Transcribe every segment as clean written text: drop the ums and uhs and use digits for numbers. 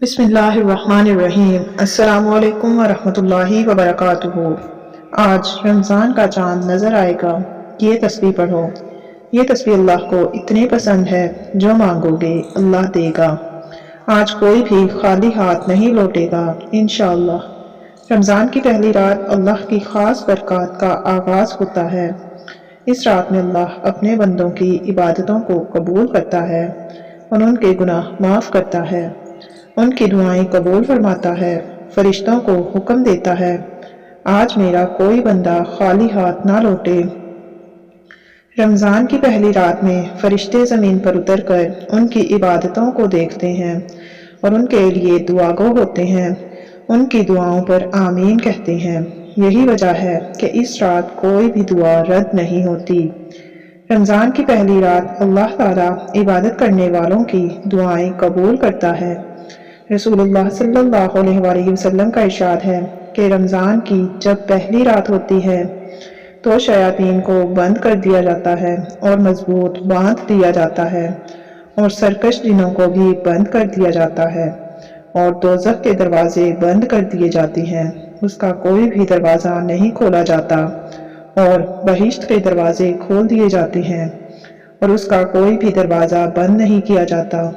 بسم اللہ الرحمن الرحیم۔ السلام علیکم ورحمۃ اللہ وبرکاتہ۔ آج رمضان کا چاند نظر آئے گا، یہ تسبیح پڑھو۔ یہ تسبیح اللہ کو اتنی پسند ہے، جو مانگو گے اللہ دے گا۔ آج کوئی بھی خالی ہاتھ نہیں لوٹے گا انشاءاللہ۔ رمضان کی پہلی رات اللہ کی خاص برکات کا آغاز ہوتا ہے۔ اس رات میں اللہ اپنے بندوں کی عبادتوں کو قبول کرتا ہے اور ان کے گناہ معاف کرتا ہے، ان کی دعائیں قبول فرماتا ہے، فرشتوں کو حکم دیتا ہے آج میرا کوئی بندہ خالی ہاتھ نہ لوٹے۔ رمضان کی پہلی رات میں فرشتے زمین پر اتر کر ان کی عبادتوں کو دیکھتے ہیں اور ان کے لیے دعا گو ہوتے ہیں، ان کی دعاؤں پر آمین کہتے ہیں۔ یہی وجہ ہے کہ اس رات کوئی بھی دعا رد نہیں ہوتی۔ رمضان کی پہلی رات اللہ تعالیٰ عبادت کرنے والوں کی دعائیں قبول کرتا ہے۔ رسول اللہ صلی اللہ علیہ وآلہ وسلم کا ارشاد ہے کہ رمضان کی جب پہلی رات ہوتی ہے تو شیاطین کو بند کر دیا جاتا ہے اور مضبوط باندھ دیا جاتا ہے، اور سرکش جنوں کو بھی بند کر دیا جاتا ہے، اور دوزخ کے دروازے بند کر دیے جاتے ہیں، اس کا کوئی بھی دروازہ نہیں کھولا جاتا، اور بہشت کے دروازے کھول دیے جاتے ہیں اور اس کا کوئی بھی دروازہ بند نہیں کیا جاتا،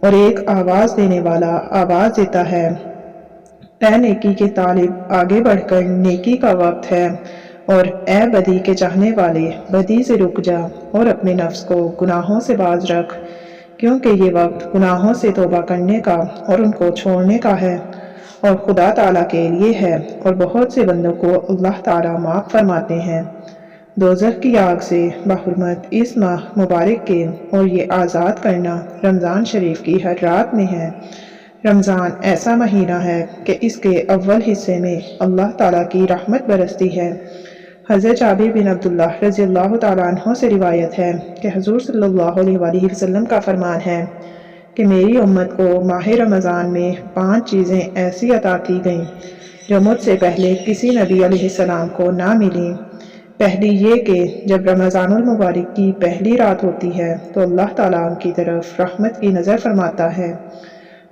اور ایک آواز دینے والا آواز دیتا ہے، اے نیکی کے طالب آگے بڑھ کر، نیکی کا وقت ہے، اور اے بدی کے چاہنے والے بدی سے رک جا اور اپنے نفس کو گناہوں سے باز رکھ، کیونکہ یہ وقت گناہوں سے توبہ کرنے کا اور ان کو چھوڑنے کا ہے، اور خدا تعالیٰ کے لیے ہے، اور بہت سے بندوں کو اللہ تعالیٰ معاف فرماتے ہیں۔ دوزخ کی آگ سے بحرمت اس ماہ مبارک کے اور یہ آزاد کرنا رمضان شریف کی ہر رات میں ہے۔ رمضان ایسا مہینہ ہے کہ اس کے اول حصے میں اللہ تعالیٰ کی رحمت برستی ہے۔ حضرت جابر بن عبداللہ رضی اللہ تعالیٰ عنہ سے روایت ہے کہ حضور صلی اللہ علیہ وآلہ وسلم کا فرمان ہے کہ میری امت کو ماہ رمضان میں 5 چیزیں ایسی عطا کی گئیں جو مجھ سے پہلے کسی نبی علیہ السلام کو نہ ملیں۔ پہلی یہ کہ جب رمضان المبارک کی پہلی رات ہوتی ہے تو اللہ تعالیٰ ان کی طرف رحمت کی نظر فرماتا ہے،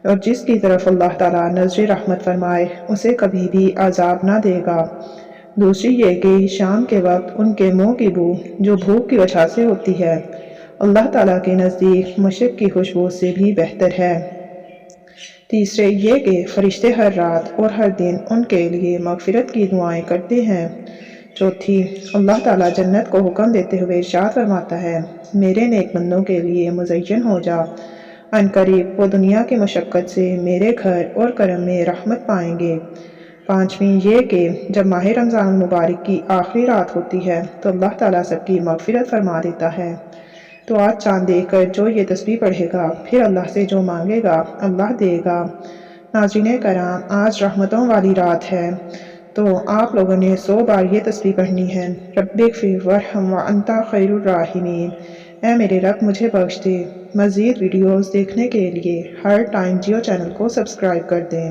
اور جس کی طرف اللہ تعالیٰ نظر رحمت فرمائے اسے کبھی بھی عذاب نہ دے گا۔ دوسری یہ کہ شام کے وقت ان کے منہ کی بو جو بھوک کی وجہ سے ہوتی ہے اللہ تعالیٰ کے نزدیک مشک کی خوشبو سے بھی بہتر ہے۔ تیسرے یہ کہ فرشتے ہر رات اور ہر دن ان کے لیے مغفرت کی دعائیں کرتے ہیں۔ چوتھی، اللہ تعالیٰ جنت کو حکم دیتے ہوئے ارشاد فرماتا ہے، میرے نیک بندوں کے لیے مزین ہو جا، عنقریب وہ دنیا کی مشقت سے میرے گھر اور کرم میں رحمت پائیں گے۔ پانچویں یہ کہ جب ماہ رمضان المبارک کی آخری رات ہوتی ہے تو اللہ تعالیٰ سب کی مغفرت فرما دیتا ہے۔ تو آج چاند دیکھ کر جو یہ تسبیح پڑھے گا، پھر اللہ سے جو مانگے گا اللہ دے گا۔ ناظرین کرام، آج رحمتوں والی رات ہے، تو آپ لوگوں نے 100 بار یہ تسبیح پڑھنی ہے، رب اغفر وارحم وانت خیر الراحمین، اے میرے رب مجھے بخش دے۔ مزید ویڈیوز دیکھنے کے لیے ہر ٹائم جیو چینل کو سبسکرائب کر دیں۔